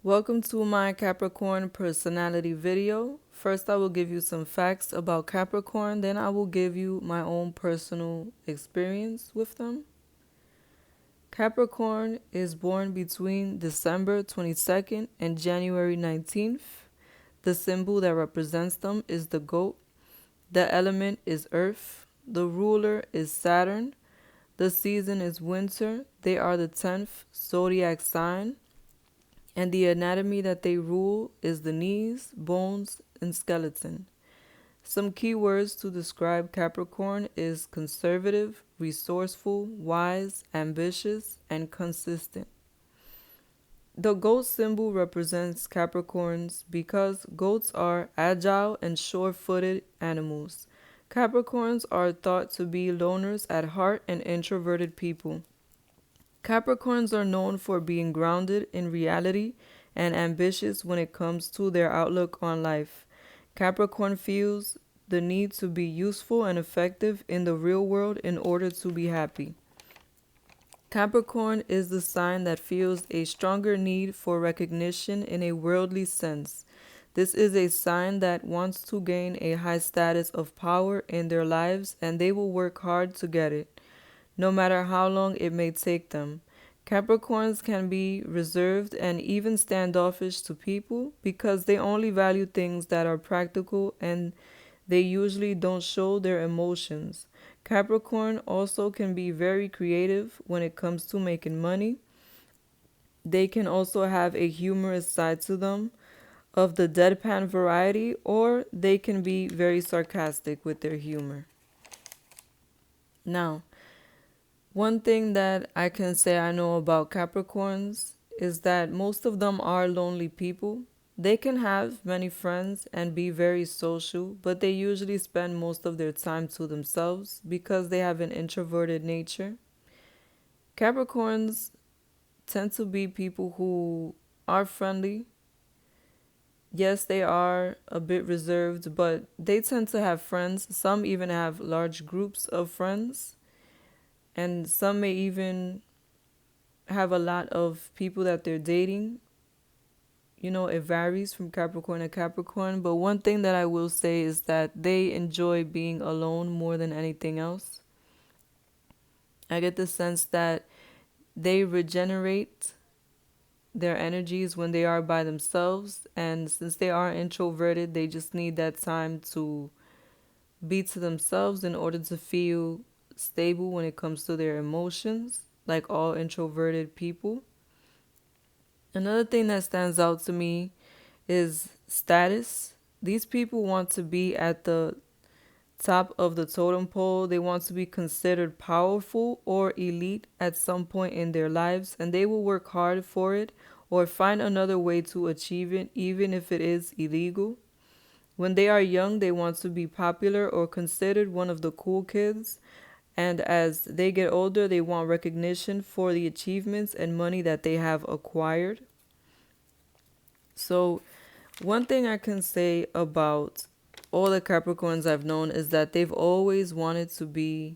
Welcome to my Capricorn personality video. First, I will give you some facts about Capricorn, then I will give you my own personal experience with them. Capricorn is born between December 22nd and January 19th. The symbol that represents them is the goat. The element is earth. The ruler is Saturn. The season is winter. They are the 10th zodiac sign. And the anatomy that they rule is the knees, bones, and skeleton. Some key words to describe Capricorn is conservative, resourceful, wise, ambitious, and consistent. The goat symbol represents Capricorns because goats are agile and sure-footed animals. Capricorns are thought to be loners at heart and introverted people. Capricorns are known for being grounded in reality and ambitious when it comes to their outlook on life. Capricorn feels the need to be useful and effective in the real world in order to be happy. Capricorn is the sign that feels a stronger need for recognition in a worldly sense. This is a sign that wants to gain a high status of power in their lives, and they will work hard to get it, no matter how long it may take them. Capricorns can be reserved and even standoffish to people because they only value things that are practical and they usually don't show their emotions. Capricorn also can be very creative when it comes to making money. They can also have a humorous side to them, of the deadpan variety, or they can be very sarcastic with their humor. Now, one thing that I can say I know about Capricorns is that most of them are lonely people. They can have many friends and be very social, but they usually spend most of their time to themselves because they have an introverted nature. Capricorns tend to be people who are friendly. Yes, they are a bit reserved, but they tend to have friends. Some even have large groups of friends, and some may even have a lot of people that they're dating. It varies from Capricorn to Capricorn, but one thing that I will say is that they enjoy being alone more than anything else. I get the sense that they regenerate their energies when they are by themselves, and since they are introverted, they just need that time to be to themselves in order to feel stable when it comes to their emotions, like all introverted people. Another thing that stands out to me is status. These people want to be at the top of the totem pole. They want to be considered powerful or elite at some point in their lives, and they will work hard for it or find another way to achieve it, even if it is illegal. When they are young, they want to be popular or considered one of the cool kids. And as they get older, they want recognition for the achievements and money that they have acquired. So, one thing I can say about all the Capricorns I've known is that they've always wanted to be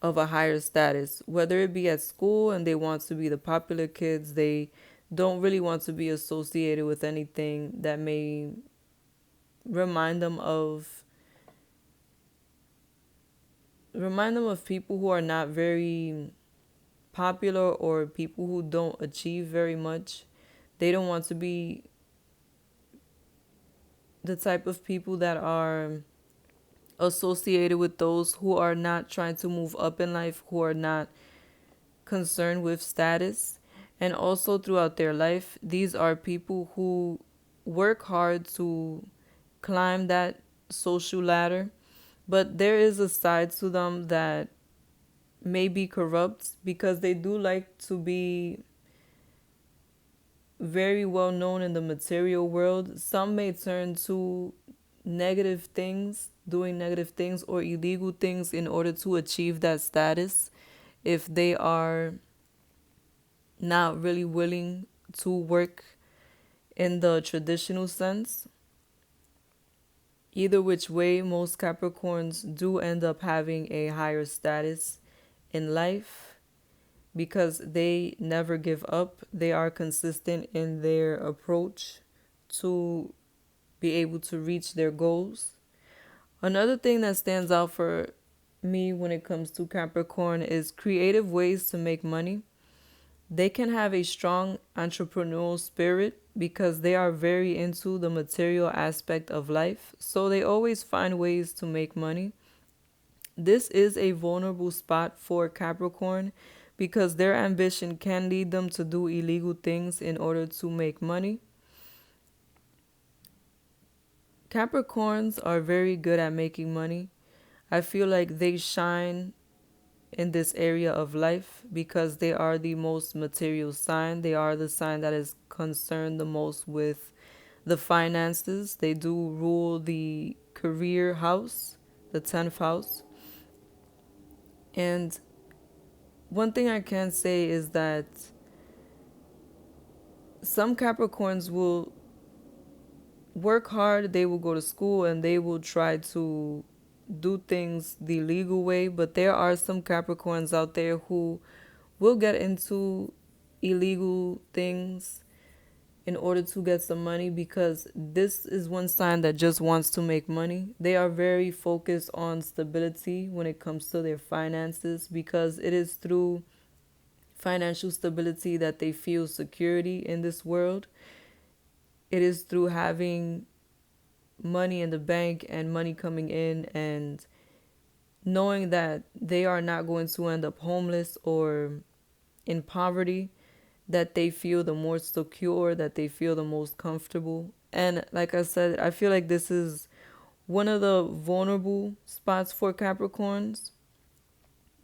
of a higher status, whether it be at school and they want to be the popular kids. They don't really want to be associated with anything that may remind them of people who are not very popular or people who don't achieve very much. They don't want to be the type of people that are associated with those who are not trying to move up in life, who are not concerned with status. And also throughout their life, these are people who work hard to climb that social ladder, but there is a side to them that may be corrupt because they do like to be very well known in the material world. Some may turn to negative things, doing negative things or illegal things in order to achieve that status if they are not really willing to work in the traditional sense. Either which way, most Capricorns do end up having a higher status in life. because they never give up. They are consistent in their approach to be able to reach their goals. Another thing that stands out for me when it comes to Capricorn is creative ways to make money. They can have a strong entrepreneurial spirit because they are very into the material aspect of life, so they always find ways to make money. This is a vulnerable spot for Capricorn because their ambition can lead them to do illegal things in order to make money. Capricorns are very good at making money. I feel like they shine in this area of life because they are the most material sign. They are the sign that is concerned the most with the finances. They do rule the career house, the 10th house. And one thing I can say is that some Capricorns will work hard, they will go to school, and they will try to do things the legal way, but there are some Capricorns out there who will get into illegal things in order to get some money because this is one sign that just wants to make money. They are very focused on stability when it comes to their finances because it is through financial stability that they feel security in this world. It is through having money in the bank and money coming in and knowing that they are not going to end up homeless or in poverty that they feel the more secure, that they feel the most comfortable. And like I said, I feel like this is one of the vulnerable spots for Capricorns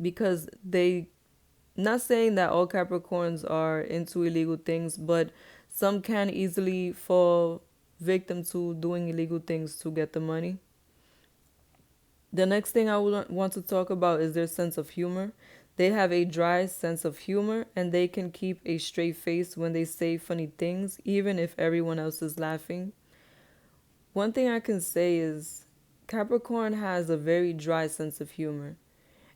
because they, not saying that all Capricorns are into illegal things, but some can easily fall victim to doing illegal things to get the money. The next thing I would want to talk about is their sense of humor. They have a dry sense of humor and they can keep a straight face when they say funny things, even if everyone else is laughing. One thing I can say is Capricorn has a very dry sense of humor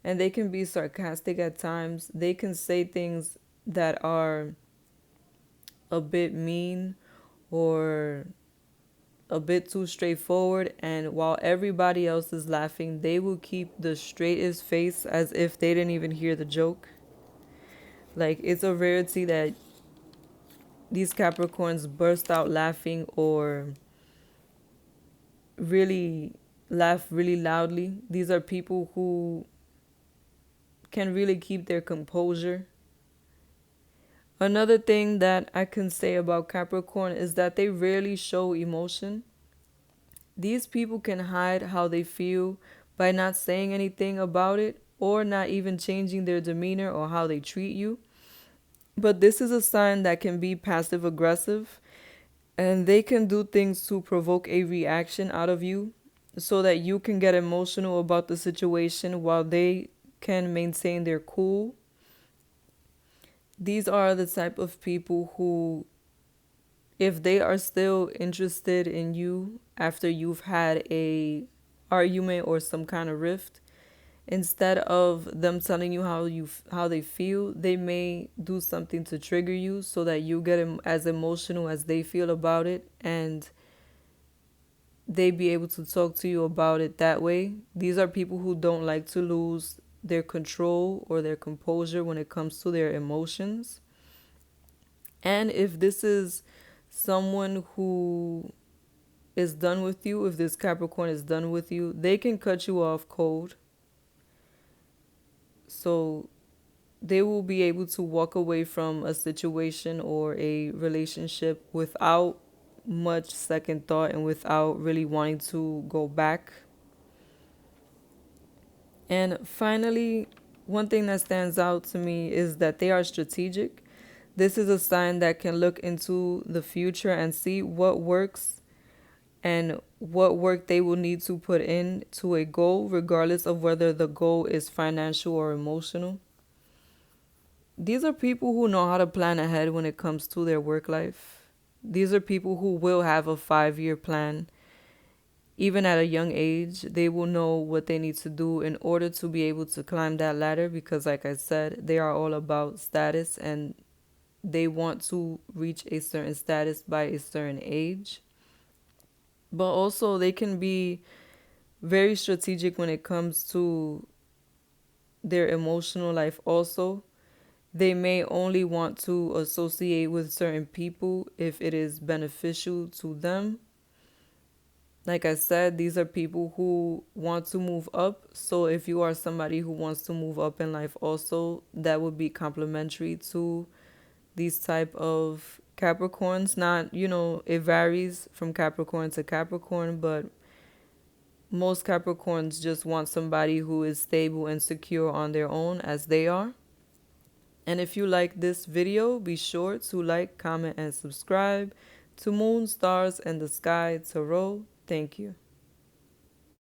and they can be sarcastic at times. They can say things that are a bit mean or a bit too straightforward, and while everybody else is laughing, they will keep the straightest face as if they didn't even hear the joke. Like, it's a rarity that these Capricorns burst out laughing or really laugh really loudly. These are people who can really keep their composure. Another thing that I can say about Capricorn is that they rarely show emotion. These people can hide how they feel by not saying anything about it or not even changing their demeanor or how they treat you. But this is a sign that can be passive aggressive and they can do things to provoke a reaction out of you so that you can get emotional about the situation while they can maintain their cool. These are the type of people who, if they are still interested in you after you've had a argument or some kind of rift, instead of them telling you how they feel, they may do something to trigger you so that you get as emotional as they feel about it and they be able to talk to you about it that way. These are people who don't like to lose their control or their composure when it comes to their emotions. And if this is someone who is done with you, if this Capricorn is done with you, they can cut you off cold. So they will be able to walk away from a situation or a relationship without much second thought and without really wanting to go back. And finally, one thing that stands out to me is that they are strategic. This is a sign that can look into the future and see what works and what work they will need to put in to a goal, regardless of whether the goal is financial or emotional. These are people who know how to plan ahead when it comes to their work life. These are people who will have a 5-year plan Even at a young age, they will know what they need to do in order to be able to climb that ladder because, like I said, they are all about status and they want to reach a certain status by a certain age. But also, they can be very strategic when it comes to their emotional life, also. They may only want to associate with certain people if it is beneficial to them. Like I said, these are people who want to move up. So if you are somebody who wants to move up in life also, that would be complementary to these type of Capricorns. Not, it varies from Capricorn to Capricorn, but most Capricorns just want somebody who is stable and secure on their own as they are. And if you like this video, be sure to like, comment, and subscribe to Moon, Stars, and the Sky Tarot. Thank you.